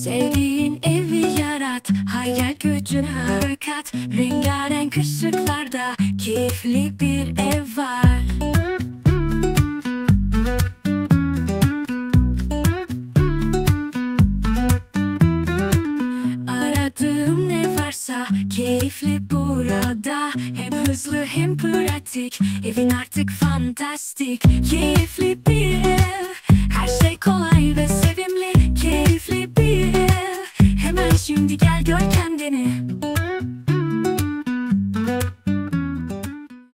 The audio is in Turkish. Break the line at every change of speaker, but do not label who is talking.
Sevdiğin evi yarat, hayal gücüne kat. Rengarenk ışıklarda keyifli bir ev var. Aradığım ne varsa keyifli burada. Hem hızlı hem pratik, evin artık fantastik. Keyifli bir